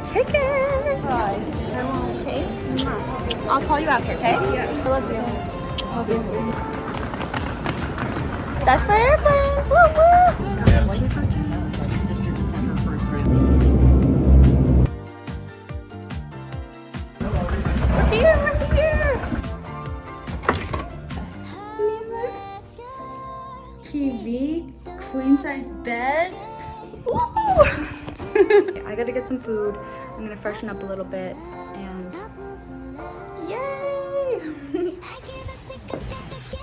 ticket. Hi. Okay. I'll call you after, okay? Yeah. I love you. Love you. That's my airplane. Woo woo. What you purchased? We're here. We're here. TV, queen size bed. Woo! I gotta get some food. I'm gonna freshen up a little bit and